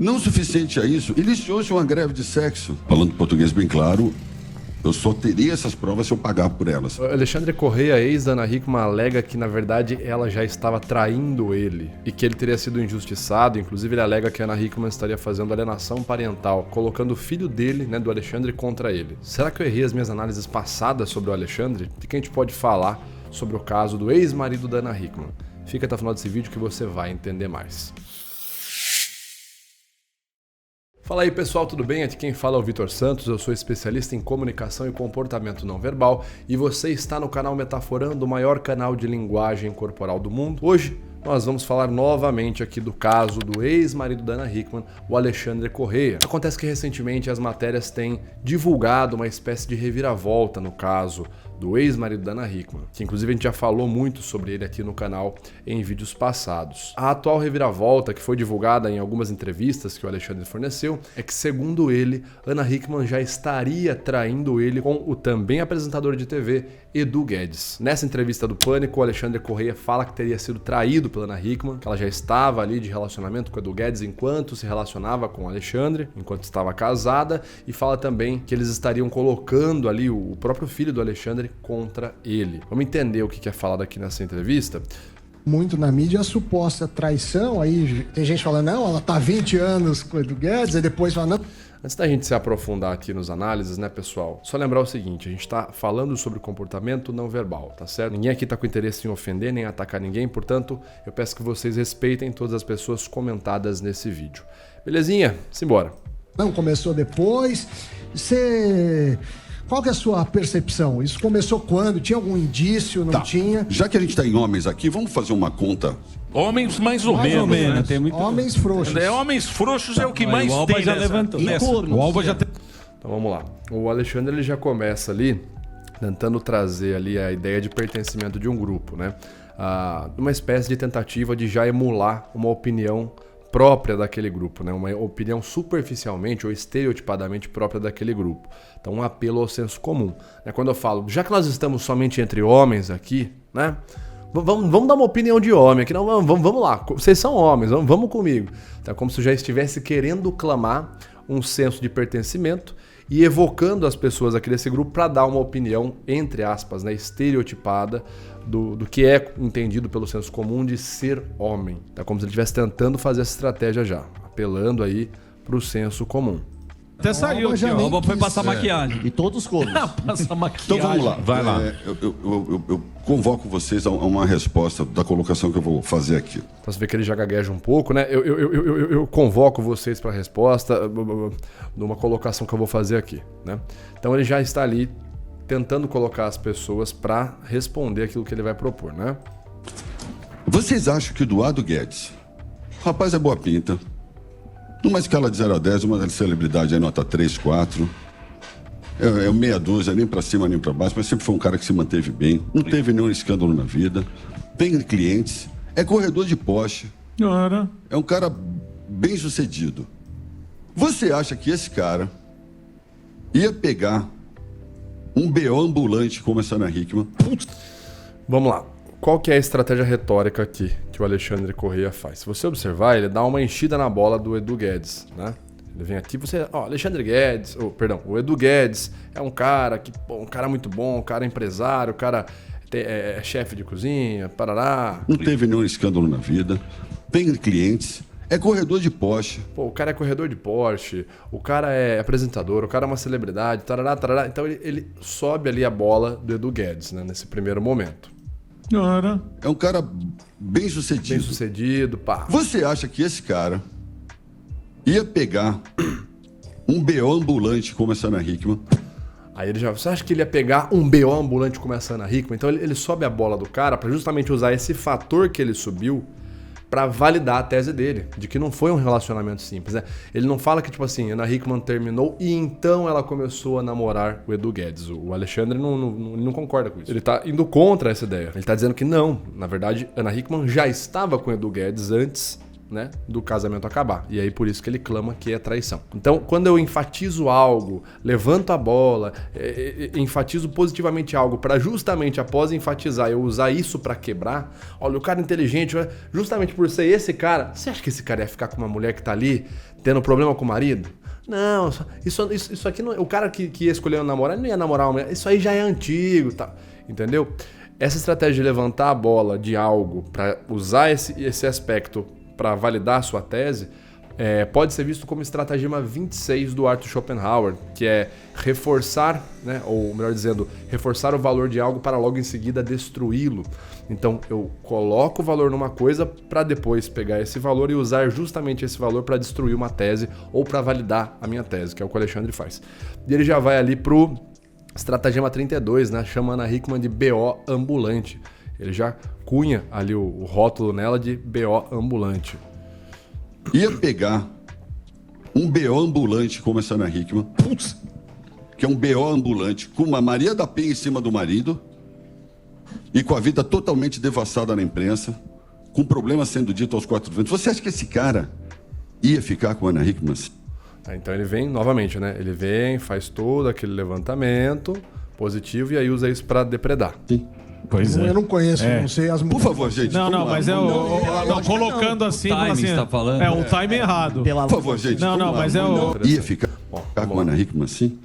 Não suficiente a isso, iniciou-se uma greve de sexo. Falando português bem claro, eu só teria essas provas se eu pagar por elas. O Alexandre Correia, ex da Ana Hickman, alega que, na verdade, ela já estava traindo ele e que ele teria sido injustiçado. Inclusive, ele alega que a Ana Hickman estaria fazendo alienação parental, colocando o filho dele, né, do Alexandre, contra ele. Será que eu errei as minhas análises passadas sobre o Alexandre? O que a gente pode falar sobre o caso do ex-marido da Ana Hickman? Fica até o final desse vídeo que você vai entender mais. Fala aí pessoal, tudo bem? Aqui quem fala é o Vitor Santos, eu sou especialista em comunicação e comportamento não verbal e você está no canal Metaforando, o maior canal de linguagem corporal do mundo. Hoje nós vamos falar novamente aqui do caso do ex-marido da Ana Hickman, o Alexandre Correia. Acontece que recentemente as matérias têm divulgado uma espécie de reviravolta no caso do ex-marido da Ana Hickman, que inclusive a gente já falou muito sobre ele aqui no canal em vídeos passados. A atual reviravolta, que foi divulgada em algumas entrevistas que o Alexandre forneceu, é que, segundo ele, Ana Hickman já estaria traindo ele com o também apresentador de TV, Edu Guedes. Nessa entrevista do Pânico, o Alexandre Correia fala que teria sido traído pela Ana Hickman, que ela já estava ali de relacionamento com o Edu Guedes enquanto se relacionava com o Alexandre, enquanto estava casada, e fala também que eles estariam colocando ali o próprio filho do Alexandre contra ele. Vamos entender o que é falado aqui nessa entrevista? Muito na mídia a suposta traição, aí tem gente falando, não, ela tá há 20 anos com o Edu Guedes, aí depois fala, não. Antes da gente se aprofundar aqui nos análises, né, pessoal? Só lembrar o seguinte, a gente tá falando sobre comportamento não verbal, tá certo? Ninguém aqui tá com interesse em ofender nem atacar ninguém, portanto, eu peço que vocês respeitem todas as pessoas comentadas nesse vídeo. Belezinha? Simbora. Não, começou depois. Qual que é a sua percepção? Isso começou quando? Tinha algum indício? Não tinha? Já que a gente tá em homens aqui, vamos fazer uma conta. Homens mais ou menos, né? Tem muito... Homens frouxos. Homens frouxos é o que mais o Alba tem já nessa- levantou. nessa- O Alba já tem... Então vamos lá. O Alexandre ele já começa ali tentando trazer ali a ideia de pertencimento de um grupo, né? Uma espécie de tentativa de já emular uma opinião própria daquele grupo, né? Uma opinião superficialmente ou estereotipadamente própria daquele grupo. Então um apelo ao senso comum, né? Quando eu falo, já que nós estamos somente entre homens aqui, né? Vamos dar uma opinião de homem aqui, não, vamos lá, vocês são homens, vamos comigo. Então, é como se eu já estivesse querendo clamar um senso de pertencimento e evocando as pessoas aqui desse grupo para dar uma opinião, entre aspas, né, estereotipada do que é entendido pelo senso comum de ser homem. É como se ele estivesse tentando fazer essa estratégia já, apelando aí para o senso comum. Até saiu aqui, ó. O Alba foi passar maquiagem. E todos comem. Passar maquiagem. Então vamos lá. Vai lá. Eu convoco vocês a uma resposta da colocação que eu vou fazer aqui. Então você vê que ele já gagueja um pouco, né? Eu convoco vocês para a resposta numa colocação que eu vou fazer aqui, né? Então ele já está ali tentando colocar as pessoas para responder aquilo que ele vai propor, né? Vocês acham que o Eduardo Guedes, o rapaz é boa pinta, numa escala de 0 a 10, uma celebridade aí nota 3, 4, é meia dúzia, nem pra cima nem pra baixo, mas sempre foi um cara que se manteve bem, não teve nenhum escândalo na vida, tem clientes, é corredor de Porsche, é um cara bem sucedido. Você acha que esse cara ia pegar um BO ambulante como essa Ana Hickman? Vamos lá. Qual que é a estratégia retórica aqui que o Alexandre Correia faz? Se você observar, ele dá uma enchida na bola do Edu Guedes, né? Ele vem aqui, Alexandre Guedes, o Edu Guedes é um cara que, um cara muito bom, um cara empresário, um cara é chefe de cozinha, parará. Não teve nenhum escândalo na vida, tem clientes, é corredor de Porsche. Pô, o cara é corredor de Porsche, o cara é apresentador, o cara é uma celebridade, tarará, tarará. Então ele sobe ali a bola do Edu Guedes, né, nesse primeiro momento. É um cara bem sucedido. Bem sucedido, pá. Você acha que esse cara ia pegar um BO ambulante como essa Ana Hickman? Aí ele já... Você acha que ele ia pegar um BO ambulante como essa Ana Hickman? Então ele sobe a bola do cara para justamente usar esse fator que ele subiu para validar a tese dele, de que não foi um relacionamento simples, né? Ele não fala que, tipo assim, Ana Hickman terminou e então ela começou a namorar o Edu Guedes. O Alexandre não concorda com isso. Ele tá indo contra essa ideia. Ele tá dizendo que não, na verdade, Ana Hickman já estava com o Edu Guedes antes, né, do casamento acabar. E aí por isso que ele clama que é traição. Então, quando eu enfatizo algo, levanto a bola, enfatizo positivamente algo para justamente após enfatizar eu usar isso para quebrar, olha, o cara inteligente, justamente por ser esse cara, você acha que esse cara ia ficar com uma mulher que tá ali tendo problema com o marido? Não, isso aqui não, o cara que ia escolher um namorado não ia namorar uma mulher, isso aí já é antigo, tá? Entendeu? Essa estratégia de levantar a bola de algo para usar esse aspecto para validar a sua tese pode ser visto como estratagema 26 do Arthur Schopenhauer, que é reforçar, né, ou melhor dizendo, reforçar o valor de algo para logo em seguida destruí-lo. Então eu coloco o valor numa coisa para depois pegar esse valor e usar justamente esse valor para destruir uma tese ou para validar a minha tese, que é o que o Alexandre faz. E ele já vai ali pro estratagema 32, né, chamando a Hickman de BO ambulante. Ele já cunha ali o rótulo nela de BO ambulante. Ia pegar um BO ambulante como essa Ana Hickman, que é um BO ambulante, com uma Maria da Penha em cima do marido e com a vida totalmente devastada na imprensa, com problemas sendo dito aos quatro ventos. Você acha que esse cara ia ficar com a Ana Hickman? Então ele vem novamente, né? Ele vem, faz todo aquele levantamento positivo e aí usa isso para depredar. Sim. Pois é. Eu não conheço, não sei as Por favor, gente. Não, mas é o. Colocando assim, timing assim. tá falando? É o time errado. Por favor, gente. Não, mas é o. Ia ficar com a Ana Hickman, sim?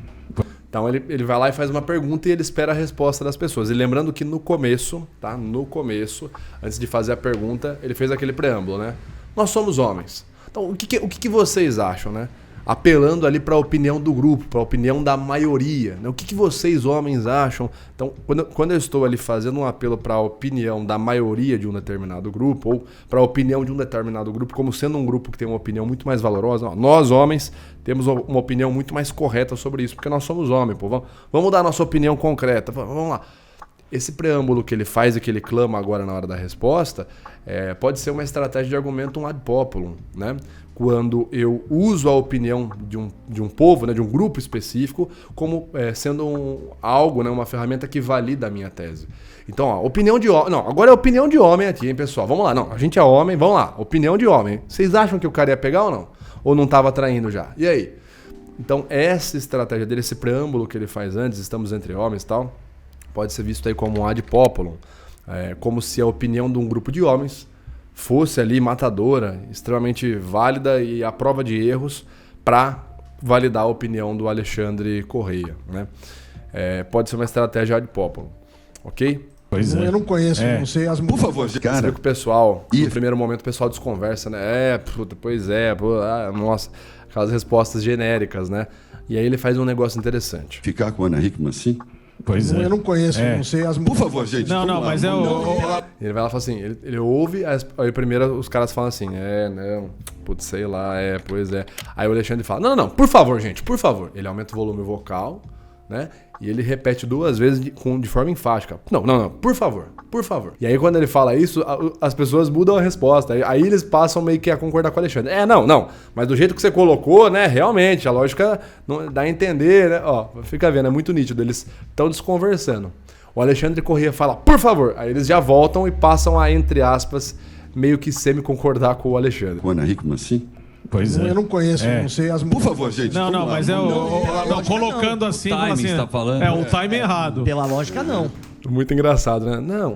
Então ele vai lá e faz uma pergunta e ele espera a resposta das pessoas. E lembrando que no começo, tá? No começo, antes de fazer a pergunta, ele fez aquele preâmbulo, né? Nós somos homens. Então o que vocês acham, né? Apelando ali para a opinião do grupo, para a opinião da maioria, né? O que vocês homens acham? Então, quando eu estou ali fazendo um apelo para a opinião da maioria de um determinado grupo, ou para a opinião de um determinado grupo, como sendo um grupo que tem uma opinião muito mais valorosa, nós homens temos uma opinião muito mais correta sobre isso, porque nós somos homens, pô. Vamos dar a nossa opinião concreta, vamos lá. Esse preâmbulo que ele faz e que ele clama agora na hora da resposta pode ser uma estratégia de argumento ad populum, né? Quando eu uso a opinião de um povo, né, de um grupo específico, como sendo algo, né, uma ferramenta que valida a minha tese. Então, ó, opinião de homem. Não, agora é opinião de homem aqui, hein, pessoal? Vamos lá. Não, a gente é homem, vamos lá. Opinião de homem. Vocês acham que o cara ia pegar ou não? Ou não estava traindo já? E aí? Então, essa estratégia dele, esse preâmbulo que ele faz antes, estamos entre homens e tal, pode ser visto aí como um ad populum, como se a opinião de um grupo de homens fosse ali matadora, extremamente válida e à prova de erros para validar a opinião do Alexandre Correia, né? Pode ser uma estratégia ad populum, ok? Pois é. Eu não conheço, não sei as. Por favor, Você cara. vê que o pessoal, no primeiro momento, o pessoal desconversa, né? Pois é, nossa, aquelas respostas genéricas, né? E aí ele faz um negócio interessante. Ficar com a Ana Hickman, sim? Pois é. Eu não conheço, não sei as. Por favor, gente. Não, mas é o. Ele vai lá e fala assim, ele ouve, aí primeiro os caras falam assim, não, putz, sei lá, pois é. Aí o Alexandre fala, não, por favor, gente, por favor. Ele aumenta o volume vocal, né? E ele repete 2 vezes de forma enfática. Não, por favor. E aí quando ele fala isso, as pessoas mudam a resposta. Aí eles passam meio que a concordar com o Alexandre. Não, mas do jeito que você colocou, né, realmente, a lógica não dá a entender, né? Ó, fica vendo, é muito nítido, eles estão desconversando. O Alexandre Corrêa fala, por favor. Aí eles já voltam e passam a, entre aspas, meio que semi-concordar com o Alexandre. Com a Ana Hickman, sim? Pois é. Eu não conheço, não sei as. Por favor, gente. Não, mas é o. Colocando assim, timing assim. tá falando? É o time errado. Pela lógica, não. Muito engraçado, né? Não,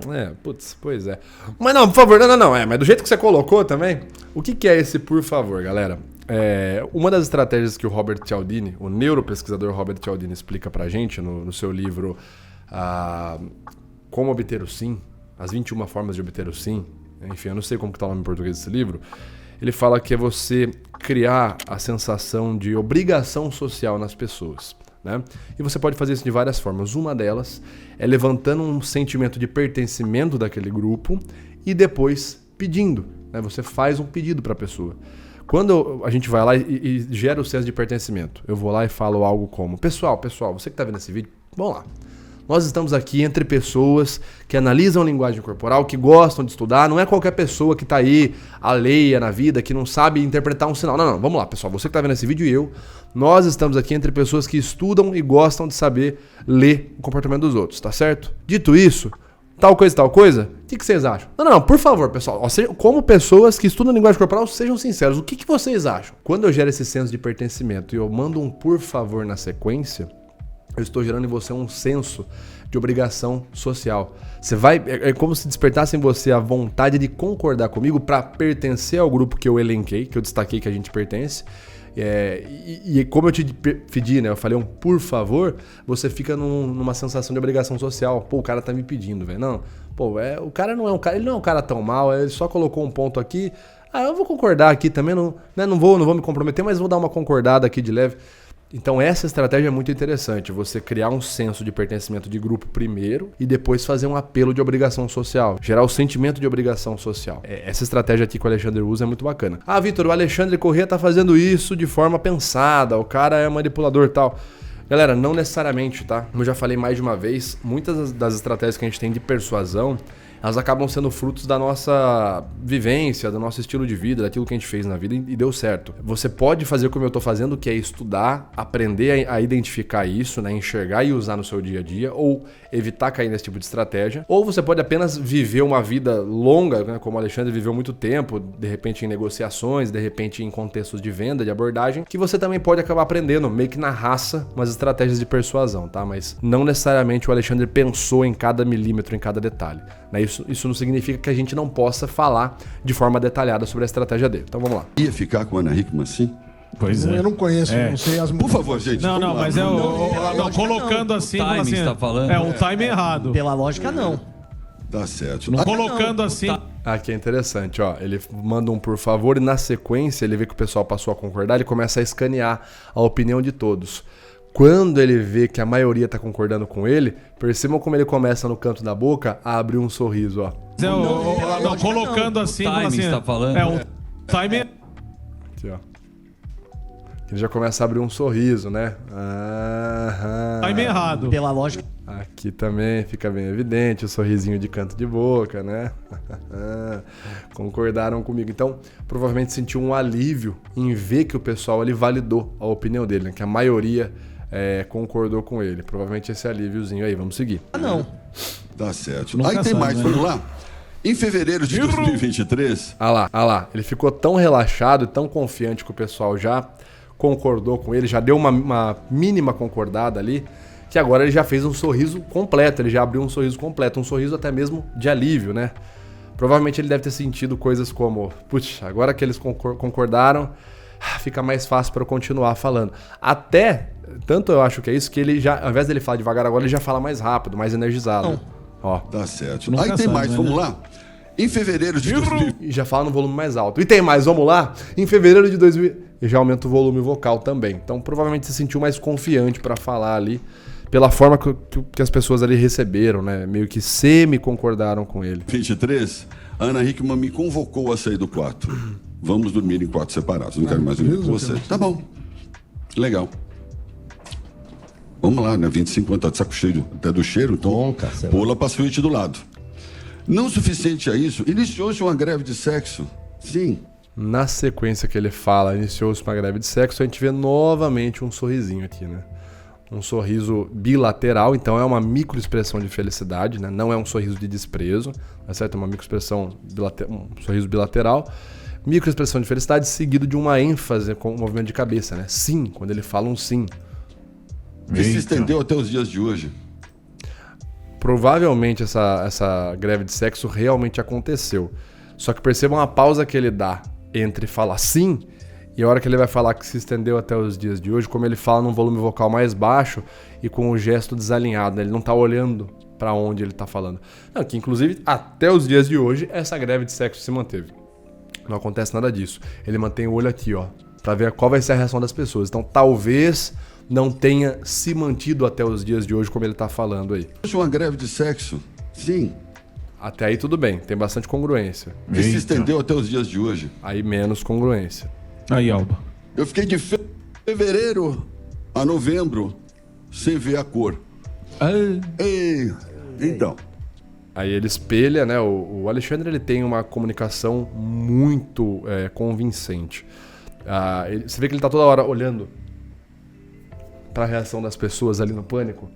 pois é. Mas não, por favor, não, mas do jeito que você colocou também, o que é esse por favor, galera? Uma das estratégias que o Robert Cialdini, o neuropesquisador Robert Cialdini, explica pra gente no seu livro Como Obter o Sim, as 21 formas de obter o sim, enfim, eu não sei como que tá o nome em português desse livro, ele fala que é você criar a sensação de obrigação social nas pessoas, né? E você pode fazer isso de várias formas. Uma delas é levantando um sentimento de pertencimento daquele grupo e depois pedindo, né? Você faz um pedido para a pessoa. Quando a gente vai lá e gera o senso de pertencimento, eu vou lá e falo algo como: Pessoal, você que está vendo esse vídeo, vamos lá. Nós estamos aqui entre pessoas que analisam a linguagem corporal, que gostam de estudar. Não é qualquer pessoa que está aí alheia na vida, que não sabe interpretar um sinal. Não, vamos lá, pessoal. Você que está vendo esse vídeo e nós estamos aqui entre pessoas que estudam e gostam de saber ler o comportamento dos outros, tá certo? Dito isso, tal coisa? O que vocês acham? Não, por favor, pessoal. Como pessoas que estudam linguagem corporal, sejam sinceros. O que vocês acham? Quando eu gero esse senso de pertencimento e eu mando um por favor na sequência, eu estou gerando em você um senso de obrigação social. É como se despertasse em você a vontade de concordar comigo para pertencer ao grupo que eu elenquei, que eu destaquei que a gente pertence. E como eu te pedi, né? Eu falei um por favor, você fica numa sensação de obrigação social. Pô, o cara tá me pedindo, velho. Não, pô, o cara não é um cara, ele não é um cara tão mal, ele só colocou um ponto aqui. Eu vou concordar aqui também, não vou me comprometer, mas vou dar uma concordada aqui de leve. Então essa estratégia é muito interessante, você criar um senso de pertencimento de grupo primeiro e depois fazer um apelo de obrigação social, gerar o sentimento de obrigação social. Essa estratégia aqui que o Alexandre usa é muito bacana. Vitor, o Alexandre Corrêa tá fazendo isso de forma pensada, o cara é manipulador e tal. Galera, não necessariamente, tá? Como eu já falei mais de uma vez, muitas das estratégias que a gente tem de persuasão, elas acabam sendo frutos da nossa vivência, do nosso estilo de vida, daquilo que a gente fez na vida e deu certo. Você pode fazer como eu tô fazendo, que é estudar, aprender a identificar isso, né, enxergar e usar no seu dia a dia, ou evitar cair nesse tipo de estratégia. Ou você pode apenas viver uma vida longa, né, como o Alexandre viveu muito tempo, de repente em negociações, de repente em contextos de venda, de abordagem, que você também pode acabar aprendendo, meio que na raça, umas estratégias de persuasão, tá? Mas não necessariamente o Alexandre pensou em cada milímetro, em cada detalhe, né? Isso não significa que a gente não possa falar de forma detalhada sobre a estratégia dele. Então vamos lá. Ia ficar com a Ana Hickman assim? Pois é. Eu não conheço, não sei as Por favor, gente. Não, vamos lá. mas colocando assim, O timing assim, você tá falando? o time errado. Pela lógica, não. Tá certo. Colocando assim. Aqui é interessante, ó. Ele manda um por favor e na sequência ele vê que o pessoal passou a concordar, ele começa a escanear a opinião de todos. Quando ele vê que a maioria tá concordando com ele, percebam como ele começa no canto da boca a abrir um sorriso, ó. Colocando assim, O timing assim, você tá falando? o time Aqui, ó. Ele já começa a abrir um sorriso, né? time errado. Pela lógica. Aqui também fica bem evidente o sorrisinho de canto de boca, né? Concordaram comigo. Então, provavelmente sentiu um alívio em ver que o pessoal ali validou a opinião dele, né? Que a maioria concordou com ele. Provavelmente esse alíviozinho aí. Vamos seguir. Não. Tá certo. Nunca Aí tem sabe, mais, né? vamos lá. Em fevereiro de 2023... Ah lá. Ele ficou tão relaxado e tão confiante que o pessoal já concordou com ele, já deu uma mínima concordada ali, que agora ele já fez um sorriso completo, ele já abriu um sorriso completo, um sorriso até mesmo de alívio, né? Provavelmente ele deve ter sentido coisas como, putz, agora que eles concordaram, fica mais fácil para eu continuar falando. Até, tanto eu acho que é isso, que ele já, ao invés dele falar devagar agora, ele já fala mais rápido, mais energizado. Ó. Tá certo. Nunca Aí tem sabe, mais, né? vamos lá. Em fevereiro de 2023... E já fala no volume mais alto. E tem mais, vamos lá? Em fevereiro de 2000... E já aumenta o volume vocal também. Então provavelmente se sentiu mais confiante para falar ali, pela forma que as pessoas ali receberam, né? Meio que semi-concordaram com ele. 23, a Ana Hickman me convocou a sair do quarto. Vamos dormir em quartos separados. Não quero mais dormir com você. Tá bom. Legal. Vamos lá, né? 25 anos, tá de saco cheio até do cheiro, então pula pra suíte do lado. Não suficiente a isso, iniciou-se uma greve de sexo. Sim. Na sequência que ele fala, iniciou-se uma greve de sexo, a gente vê novamente um sorrisinho aqui, né? Um sorriso bilateral, então é uma microexpressão de felicidade, né? Não é um sorriso de desprezo, tá certo? É uma microexpressão, um sorriso bilateral. Microexpressão de felicidade seguido de uma ênfase com um movimento de cabeça, né? Sim, quando ele fala um sim. E se estendeu até os dias de hoje. Provavelmente essa greve de sexo realmente aconteceu. Só que percebam a pausa que ele dá entre falar sim e a hora que ele vai falar que se estendeu até os dias de hoje, como ele fala num volume vocal mais baixo e com o gesto desalinhado, né? Ele não tá olhando para onde ele tá falando. Não, que inclusive até os dias de hoje essa greve de sexo se manteve. Não acontece nada disso. Ele mantém o olho aqui, ó, para ver qual vai ser a reação das pessoas. Então talvez não tenha se mantido até os dias de hoje como ele tá falando aí. Uma greve de sexo? Sim. Até aí tudo bem, tem bastante congruência. E se estendeu até os dias de hoje. Aí menos congruência. Aí, Alba. Eu fiquei de fevereiro a novembro sem ver a cor. Ei, então. Aí ele espelha, né? O Alexandre ele tem uma comunicação muito convincente. Você vê que ele tá toda hora olhando para a reação das pessoas ali no pânico.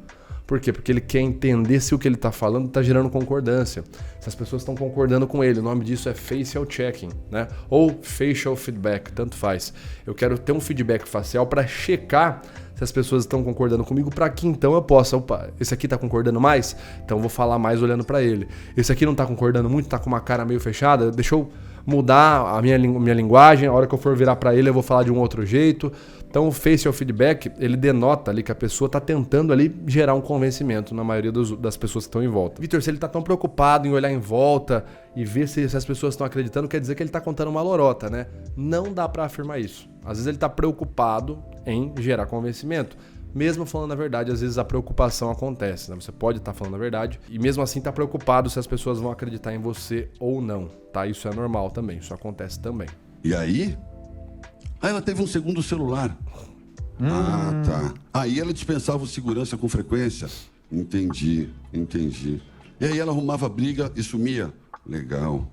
Por quê? Porque ele quer entender se o que ele está falando está gerando concordância. Se as pessoas estão concordando com ele. O nome disso é facial checking, né? Ou facial feedback, tanto faz. Eu quero ter um feedback facial para checar se as pessoas estão concordando comigo, para que então eu possa, opa, esse aqui está concordando mais? Então eu vou falar mais olhando para ele. Esse aqui não está concordando muito, está com uma cara meio fechada, deixa eu mudar a minha linguagem, a hora que eu for virar para ele eu vou falar de um outro jeito. Então o facial feedback, ele denota ali que a pessoa está tentando ali gerar um convencimento na maioria das pessoas que estão em volta. Vitor, se ele está tão preocupado em olhar em volta e ver se as pessoas estão acreditando, quer dizer que ele está contando uma lorota, né? Não dá para afirmar isso. Às vezes ele está preocupado em gerar convencimento. Mesmo falando a verdade, às vezes a preocupação acontece, né? Você pode estar falando a verdade e mesmo assim estar preocupado se as pessoas vão acreditar em você ou não, tá? Isso é normal também, isso acontece também. E aí? Aí ela teve um segundo celular. Ah, tá. Aí ela dispensava o segurança com frequência. Entendi. E aí ela arrumava briga e sumia. Legal.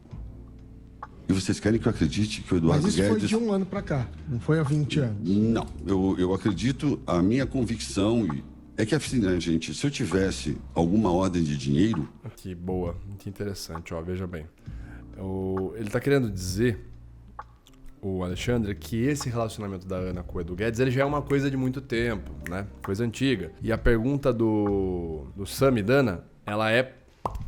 E vocês querem que eu acredite que o Eduardo Mas isso Guedes... foi de um ano pra cá, não foi há 20 anos. Não, eu acredito, a minha convicção é que assim, né, gente, se eu tivesse alguma ordem de dinheiro... Que boa, que interessante, ó, veja bem. Ele tá querendo dizer, o Alexandre, que esse relacionamento da Ana com o Edu Guedes, ele já é uma coisa de muito tempo, né? Coisa antiga. E a pergunta do Sam e Dana, ela é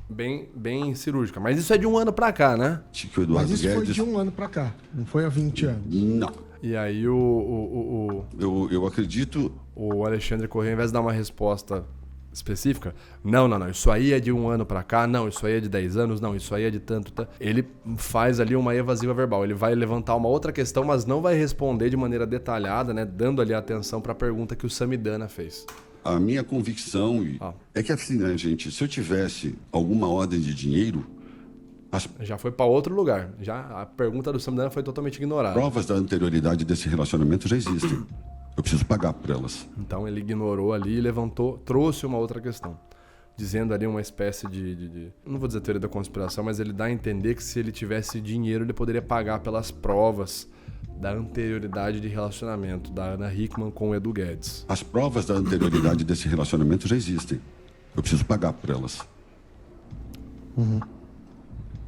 bem cirúrgica. Mas isso é de um ano pra cá, né? Que o Eduardo Mas isso Guedes... foi de um ano pra cá, não foi há 20 anos. Não. E aí Eu acredito... O Alexandre Corrêa, ao invés de dar uma resposta específica, não, isso aí é de um ano pra cá, não, isso aí é de 10 anos, não, isso aí é de tanto, tá? Ele faz ali uma evasiva verbal, ele vai levantar uma outra questão, mas não vai responder de maneira detalhada, né, dando ali atenção pra pergunta que o Samidana fez. A minha convicção é que assim, né, gente, se eu tivesse alguma ordem de dinheiro... Já foi para outro lugar. Já a pergunta do Samidana foi totalmente ignorada. Provas da anterioridade desse relacionamento já existem. Eu preciso pagar por elas. Então ele ignorou ali e levantou, trouxe uma outra questão. Dizendo ali uma espécie não vou dizer teoria da conspiração, mas ele dá a entender que se ele tivesse dinheiro, ele poderia pagar pelas provas da anterioridade de relacionamento da Ana Hickman com o Edu Guedes. As provas da anterioridade desse relacionamento já existem. Eu preciso pagar por elas.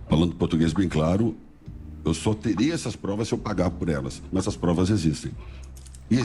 Falando português bem claro, eu só teria essas provas se eu pagar por elas. Mas essas provas existem. E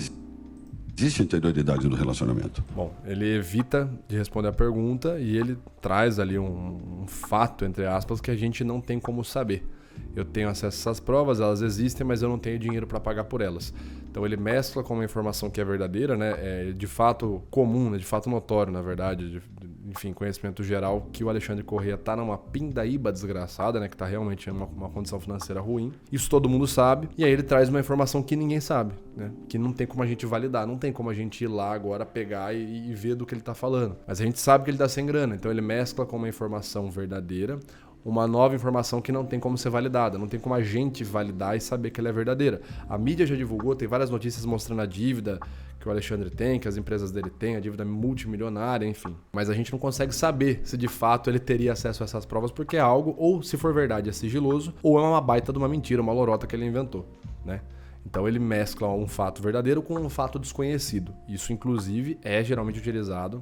existe anterioridade no relacionamento. Bom, ele evita de responder a pergunta e ele traz ali um fato, entre aspas, que a gente não tem como saber. Eu tenho acesso a essas provas, elas existem, mas eu não tenho dinheiro para pagar por elas. Então ele mescla com uma informação que é verdadeira, né? É de fato comum, né? De fato notório, na verdade, enfim, conhecimento geral, que o Alexandre Corrêa tá numa pindaíba desgraçada, né? Que tá realmente em uma condição financeira ruim. Isso todo mundo sabe. E aí ele traz uma informação que ninguém sabe, né? Que não tem como a gente validar, não tem como a gente ir lá agora pegar e ver do que ele tá falando. Mas a gente sabe que ele tá sem grana, então ele mescla com uma informação verdadeira, uma nova informação que não tem como ser validada, não tem como a gente validar e saber que ela é verdadeira. A mídia já divulgou, tem várias notícias mostrando a dívida que o Alexandre tem, que as empresas dele têm, a dívida multimilionária, enfim. Mas a gente não consegue saber se de fato ele teria acesso a essas provas, porque é algo, ou se for verdade, é sigiloso, ou é uma baita de uma mentira, uma lorota que ele inventou, né? Então ele mescla um fato verdadeiro com um fato desconhecido. Isso, inclusive, é geralmente utilizado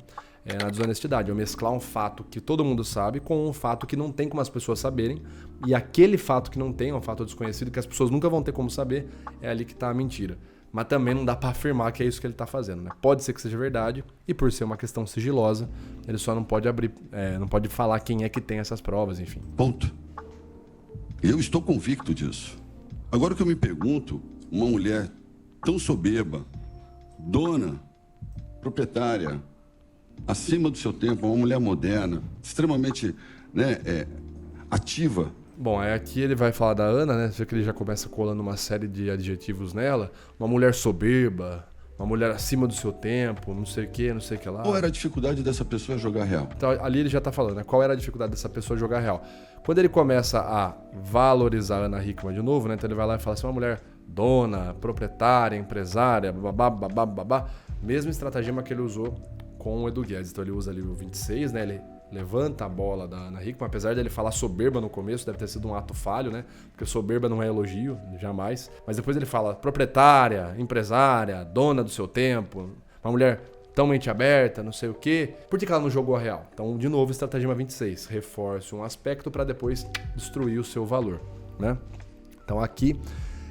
na desonestidade. Eu mesclar um fato que todo mundo sabe com um fato que não tem como as pessoas saberem. E aquele fato que não tem, um fato desconhecido, que as pessoas nunca vão ter como saber, é ali que está a mentira. Mas também não dá para afirmar que é isso que ele está fazendo, né? Pode ser que seja verdade, e por ser uma questão sigilosa, ele só não pode abrir, não pode falar quem é que tem essas provas, enfim. Ponto. Eu estou convicto disso. Agora o que eu me pergunto, uma mulher tão soberba, dona, proprietária, acima do seu tempo, uma mulher moderna, extremamente, né, ativa. Bom, aqui ele vai falar da Ana, né? Você vê que ele já começa colando uma série de adjetivos nela. Uma mulher soberba, uma mulher acima do seu tempo, não sei o que lá. Qual era a dificuldade dessa pessoa jogar real? Então, ali ele já tá falando, né? Qual era a dificuldade dessa pessoa jogar real? Quando ele começa a valorizar a Ana Hickman de novo, né? Então ele vai lá e fala assim, uma mulher dona, proprietária, empresária, babá. Mesma estratagema que ele usou com o Edu Guedes. Então ele usa ali o 26, né? Ele levanta a bola da Ana Hickman, apesar dele falar soberba no começo, deve ter sido um ato falho, né? Porque soberba não é elogio, jamais. Mas depois ele fala proprietária, empresária, dona do seu tempo, uma mulher tão mente aberta, não sei o quê. Por que ela não jogou a real? Então, de novo, estratagema 26. Reforce um aspecto para depois destruir o seu valor, né? Então aqui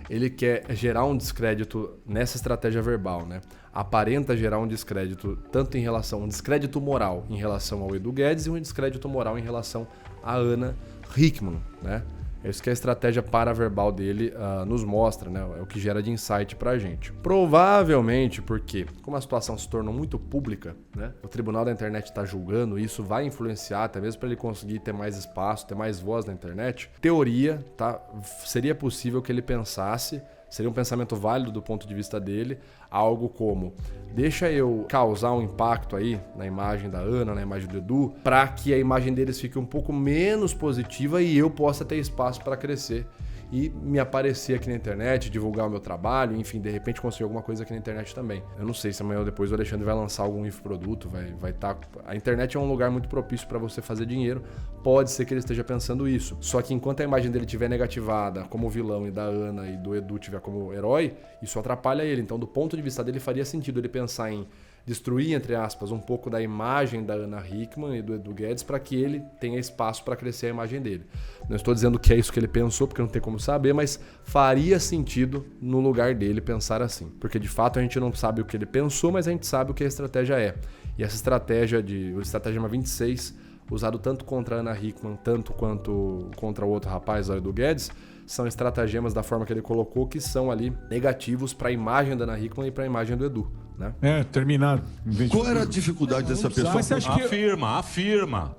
ele quer gerar um descrédito nessa estratégia verbal, né? Aparenta gerar um descrédito tanto em relação a um descrédito moral em relação ao Edu Guedes e um descrédito moral em relação à Ana Hickman, né? É isso que a estratégia paraverbal dele nos mostra, né? É o que gera de insight pra gente. Provavelmente porque, como a situação se tornou muito pública, né? O tribunal da internet está julgando e isso vai influenciar até mesmo para ele conseguir ter mais espaço, ter mais voz na internet. Teoria, tá? Seria possível que ele pensasse, seria um pensamento válido do ponto de vista dele, algo como: deixa eu causar um impacto aí na imagem da Ana, na imagem do Edu, para que a imagem deles fique um pouco menos positiva e eu possa ter espaço para crescer e me aparecer aqui na internet, divulgar o meu trabalho, enfim, de repente conseguir alguma coisa aqui na internet também. Eu não sei se amanhã ou depois o Alexandre vai lançar algum infoproduto, vai estar... A internet é um lugar muito propício para você fazer dinheiro, pode ser que ele esteja pensando isso. Só que enquanto a imagem dele estiver negativada como vilão e da Ana e do Edu estiver como herói, isso atrapalha ele. Então, do ponto de vista dele, faria sentido ele pensar em destruir, entre aspas, um pouco da imagem da Ana Hickman e do Edu Guedes para que ele tenha espaço para crescer a imagem dele. Não estou dizendo que é isso que ele pensou, porque não tem como saber, mas faria sentido no lugar dele pensar assim. Porque de fato a gente não sabe o que ele pensou, mas a gente sabe o que a estratégia é. E essa estratégia o estratagema 26, usado tanto contra a Ana Hickman, tanto quanto contra o outro rapaz, o Edu Guedes, são estratagemas da forma que ele colocou que são ali negativos para a imagem da Ana Hickman e para a imagem do Edu, né? Terminado. Qual era a dificuldade dessa pessoa? Mas você acha que... Afirma.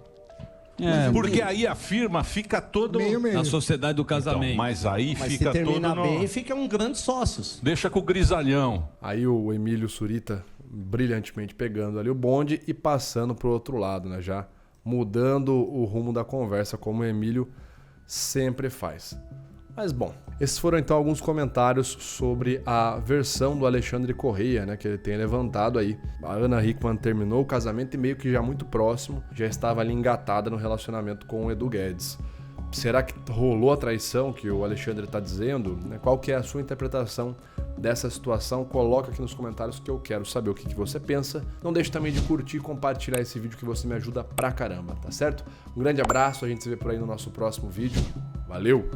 Porque aí a firma fica todo Na sociedade do casamento. Então, mas aí Mas fica se termina todo bem, fica um grande sócios. Deixa com o grisalhão. Aí o Emílio Surita brilhantemente pegando ali o bonde e passando pro outro lado, né? Já mudando o rumo da conversa, como o Emílio sempre faz. Mas bom, esses foram então alguns comentários sobre a versão do Alexandre Correia, né, que ele tem levantado aí. A Ana Hickman terminou o casamento e meio que já muito próximo, já estava ali engatada no relacionamento com o Edu Guedes. Será que rolou a traição que o Alexandre está dizendo? Qual que é a sua interpretação dessa situação? Coloca aqui nos comentários que eu quero saber o que você pensa. Não deixe também de curtir e compartilhar esse vídeo que você me ajuda pra caramba, tá certo? Um grande abraço, a gente se vê por aí no nosso próximo vídeo. Valeu!